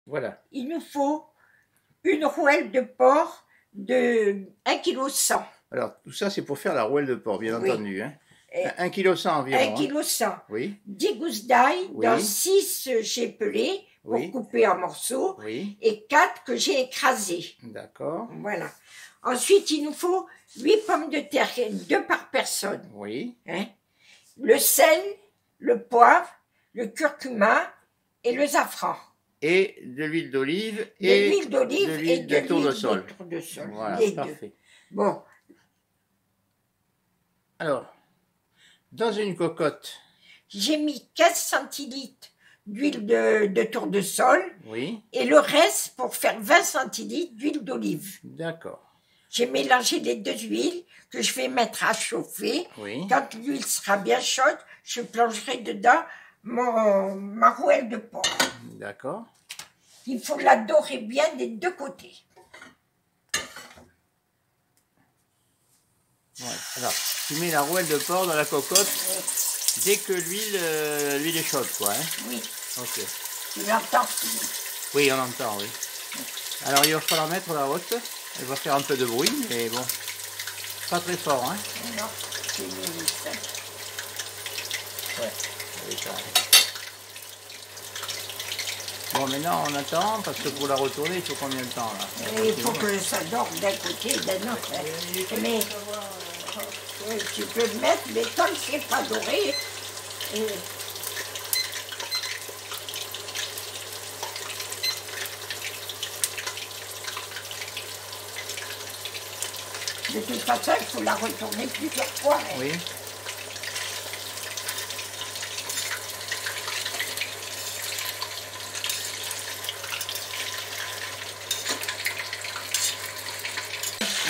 Voilà. Il nous faut une rouelle de porc de 1,1 kg. Alors, tout ça, c'est pour faire la rouelle de porc, bien Oui. entendu. Hein. Et 1,1 kg environ. 1,1 kg. Oui. 10 gousses d'ail Oui. dans 6 j'ai pelé pour Oui. couper en morceaux Oui. et 4 que j'ai écrasés. D'accord. Voilà. Ensuite, il nous faut 8 pommes de terre, 2 par personne. Oui. Hein? Le sel, le poivre, le curcuma et le safran. Et de l'huile d'olive et de l'huile d'olive et de tournesol. Voilà, les parfait. deux. Bon. Alors, dans une cocotte. J'ai mis 15 centilitres d'huile de tournesol. Oui. Et le reste pour faire 20 centilitres d'huile d'olive. D'accord. J'ai mélangé les deux huiles que je vais mettre à chauffer. Oui. Quand l'huile sera bien chaude, je plongerai dedans ma rouelle de porc. D'accord. Il faut la dorer bien des deux côtés. Ouais. Alors, tu mets la rouelle de porc dans la cocotte dès que l'huile est chaude, quoi. Hein? Oui. Ok. Tu l'entends? Oui, on entend, oui. Alors, il va falloir mettre la haute. Elle va faire un peu de bruit, mais bon, pas très fort, hein. Non, c'est mis ça. Ouais, oui, ça. Bon, maintenant on attend, parce que pour la retourner, il faut combien de temps là? Il faut que ça dore d'un côté et d'un autre. Mais tu peux le mettre, mais tant que c'est pas doré. De toute façon, il faut la retourner plusieurs fois. Hein. Oui.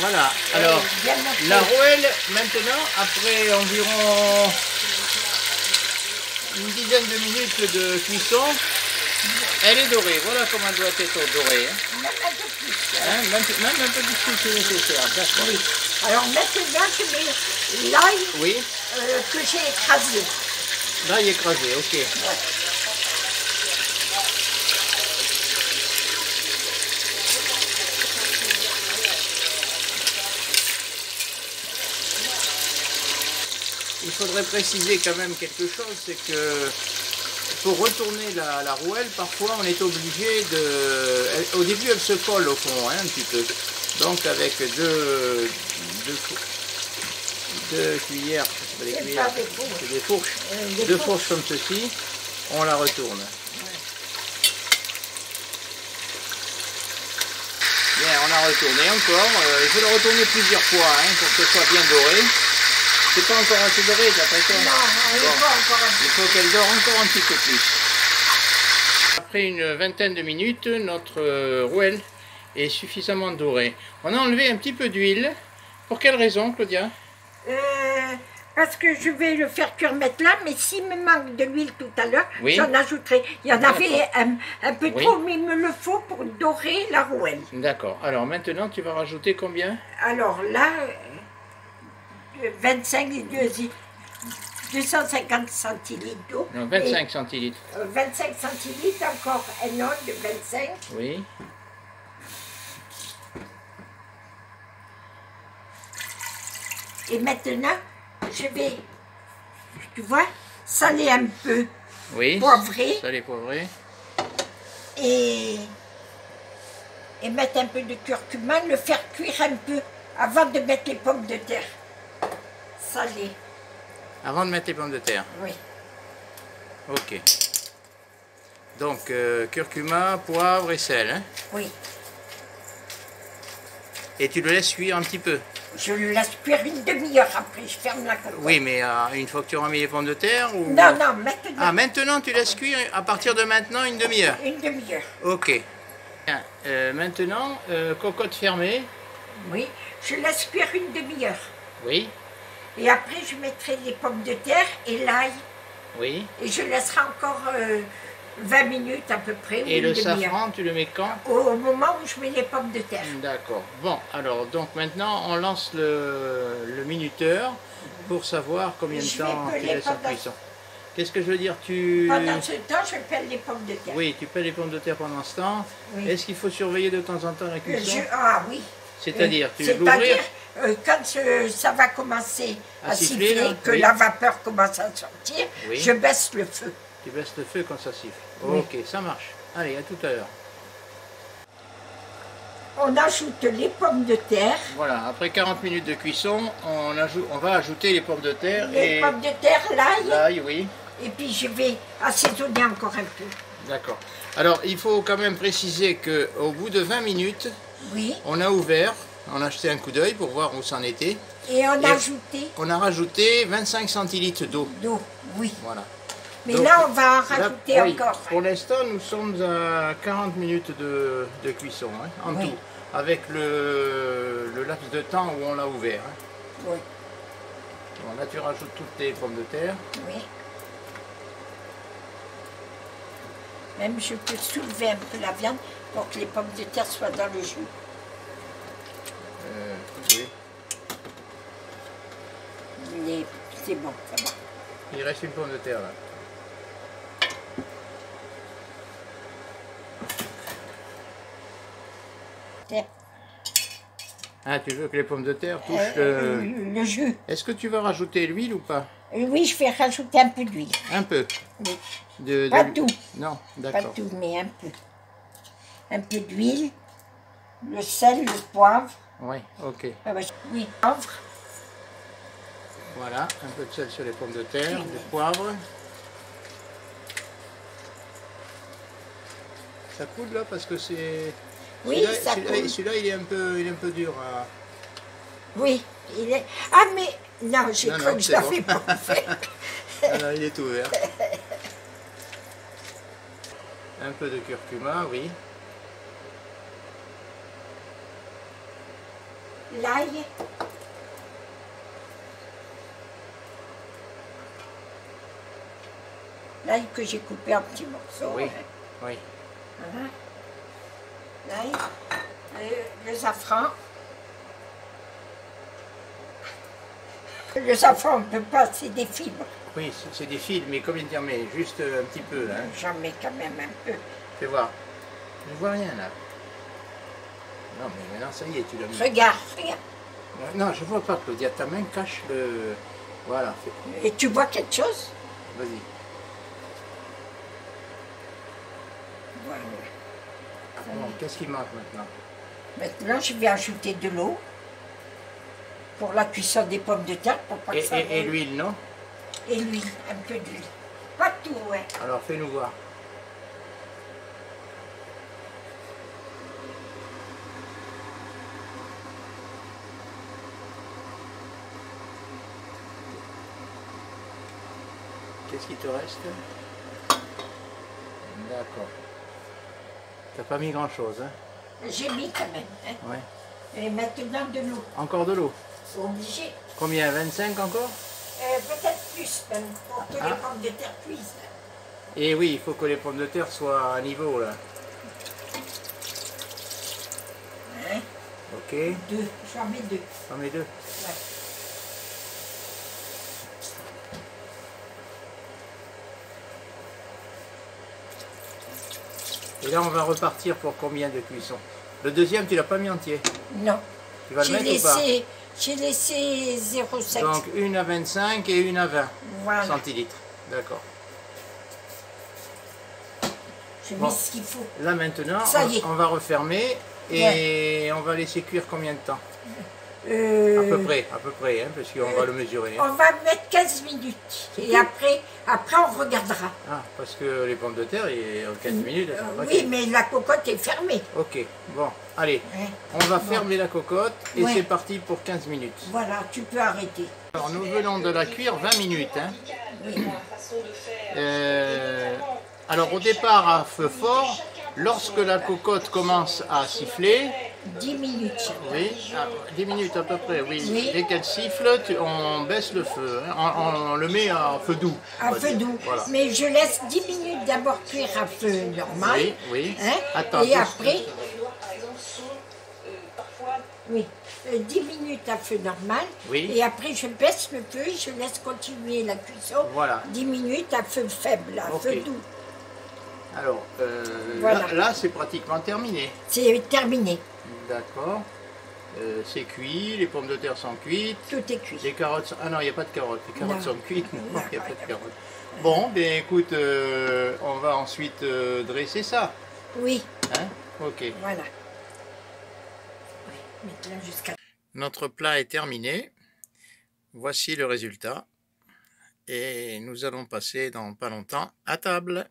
Voilà, alors la rouelle maintenant, après environ une dizaine de minutes de cuisson, elle est dorée. Voilà comment elle doit être dorée. Hein. Même un peu plus. Hein, même un peu plus si nécessaire. D'accord. Oui. Alors maintenant, je mets l'ail oui. Que j'ai écrasé. L'ail écrasé, ok. Ouais. Il faudrait préciser quand même quelque chose, c'est que pour retourner la rouelle, parfois on est obligé de... Au début elle se colle au fond, hein, un petit peu. Donc avec deux cuillères, c'est pas des cuillères, c'est des fourches. Deux fourches comme ceci, on la retourne. Bien, on a retourné encore. Il faut le retourner plusieurs fois hein, pour que ce soit bien doré. C'est pas encore assez doré, d'après toi? Non, elle n'est pas encore assez. Il faut qu'elle dore encore un petit peu plus. Après une vingtaine de minutes, notre rouelle est suffisamment dorée. On a enlevé un petit peu d'huile. Pour quelle raison, Claudia? Parce que je vais le faire cuire maintenant, mais s'il me manque de l'huile tout à l'heure, oui. j'en ajouterai. Il y en avait un peu trop, mais il me le faut pour dorer la rouelle. D'accord. Alors maintenant, tu vas rajouter combien? Alors là, 250 centilitres d'eau. Non, 25 centilitres. 25 centilitres, encore un autre de 25. Oui. Et maintenant, je vais, tu vois, saler un peu. Oui. Poivrer. Salé, poivré. Et mettre un peu de curcuma, le faire cuire un peu avant de mettre les pommes de terre. Salées. Avant de mettre les pommes de terre? Oui. Ok. Donc, curcuma, poivre et sel. Hein? Oui. Et tu le laisses cuire un petit peu? Je le laisse cuire une demi-heure après, je ferme la cocotte. Oui, mais une fois que tu auras mis les pommes de terre ou... Non, non, maintenant. Ah, maintenant tu laisses cuire à partir de maintenant une demi-heure? Une demi-heure. Ok. Bien, maintenant, cocotte fermée. Oui, je laisse cuire une demi-heure. Oui. Et après, je mettrai les pommes de terre et l'ail. Oui. Et je laisserai encore 20 minutes à peu près. Et le safran, tu le mets quand? Au moment où je mets les pommes de terre. D'accord. Bon, alors, donc maintenant, on lance le minuteur pour savoir combien de temps tu laisses en cuisson. Qu'est-ce que je veux dire? Pendant ce temps, je pèle les pommes de terre. Oui, tu pèles les pommes de terre pendant ce temps. Oui. Est-ce qu'il faut surveiller de temps en temps la cuisson? Ah oui. C'est-à-dire, tu veux l'ouvrir? Quand ça va commencer à siffler, là, que la vapeur commence à sortir, oui. je baisse le feu. Tu baisses le feu quand ça siffle. Oui. Ok, ça marche. Allez, à tout à l'heure. On ajoute les pommes de terre. Voilà, après 40 minutes de cuisson, on va ajouter les pommes de terre. Les pommes de terre, l'ail. L'ail, oui. Et puis je vais assaisonner encore un peu. D'accord. Alors, il faut quand même préciser qu'au bout de 20 minutes, oui. On a ouvert, on a jeté un coup d'œil pour voir où c'en était. Et on a rajouté 25 centilitres d'eau. D'eau, oui. Voilà. Mais donc, là, on va en rajouter oui, encore. Pour l'instant, nous sommes à 40 minutes de cuisson, hein, en oui. tout, avec le laps de temps où on l'a ouvert. Hein. Oui. Bon, là, tu rajoutes toutes tes pommes de terre. Oui. Même je peux soulever un peu la viande pour que les pommes de terre soient dans le jus. Oui. C'est bon, ça va. Il reste une pomme de terre là. Ah, tu veux que les pommes de terre touchent le jus. Est-ce que tu vas rajouter l'huile ou pas? Oui, je vais rajouter un peu d'huile. Un peu? Oui. Pas tout. Non, Pas d'accord. tout, mais un peu. Un peu d'huile, le sel, le poivre. Oui, ok. Oui, poivre. Voilà, un peu de sel sur les pommes de terre, du poivre. Ça coule là parce que c'est... Oui, ça coule. Celui-là, il est un peu dur à... Oui, il est... Ah, mais... Non, j'ai cru que je l'avais pas fait. Ah non, il est ouvert. Un peu de curcuma, oui. L'ail. L'ail que j'ai coupé en petits morceaux. Oui, hein. oui. Voilà. L'ail, le safran. Le safran, on ne peut pas, c'est des fibres. Oui, c'est des fils, mais combien tu en mets? Juste un petit peu, là. J'en mets quand même un peu. Fais voir. Je ne vois rien, là. Non, mais maintenant, ça y est, tu l'as mis. Regarde, regarde. Non, je ne vois pas, Claudia. Ta main cache le... Voilà. Et tu vois quelque chose? Vas-y. Voilà. Bon, qu'est-ce qui manque maintenant? Maintenant, je vais ajouter de l'eau pour la cuisson des pommes de terre. Pour pas que ça Et l'huile, non? Et l'huile, un peu d'huile. Pas tout, ouais. Alors, fais-nous voir. Qu'est-ce qui te reste? D'accord. T'as pas mis grand-chose, hein? J'ai mis quand même. Hein. Ouais. Et maintenant de l'eau. Encore de l'eau? Obligé. Combien? 25 encore? Peut-être plus même, pour que les pommes de terre cuisent. Et oui, il faut que les pommes de terre soient à niveau, là. Hein? Ok. Deux, j'en mets deux. J'en mets deux. Ouais. Et là, on va repartir pour combien de cuisson? Le deuxième, tu l'as pas mis entier? Non. Tu vas le mettre ou pas? J'ai laissé 0,7. Donc, une à 25 et une à 20 voilà. centilitres. D'accord. Je mets ce qu'il faut. Là, maintenant, on va refermer et on va laisser cuire combien de temps? À peu près, hein, parce qu'on va le mesurer. Hein. On va mettre 15 minutes. Et après, on regardera. Ah, parce que les pommes de terre, en 15 minutes, elles sont oui, mais la cocotte est fermée. Ok, bon, allez, on va fermer la cocotte et c'est parti pour 15 minutes. Voilà, tu peux arrêter. Alors, nous venons de la cuire 20 minutes. Hein. Oui. Alors, au départ, à feu fort, lorsque la cocotte commence à siffler... 10 minutes. Oui, 10 minutes à peu près, oui. Dès qu'elle siffle, on baisse le feu. Hein. On le met à feu doux. À feu doux. Voilà. Mais je laisse 10 minutes d'abord cuire à feu normal. Oui, oui. Hein. Attends, et après... Oui. 10 minutes à feu normal. Oui. Et après, je baisse le feu et je laisse continuer la cuisson. Voilà. 10 minutes à feu faible, à feu doux. Alors, voilà. là c'est pratiquement terminé. C'est terminé. D'accord. C'est cuit, les pommes de terre sont cuites. Tout est cuit. Les carottes sont... Ah non, il n'y a pas de carottes. Les carottes sont cuites. Non, il n'y a pas de carottes. Bon, ben écoute, on va ensuite dresser ça. Oui. Hein? Ok. Voilà. Maintenant jusqu'à... Notre plat est terminé. Voici le résultat. Et nous allons passer dans pas longtemps à table.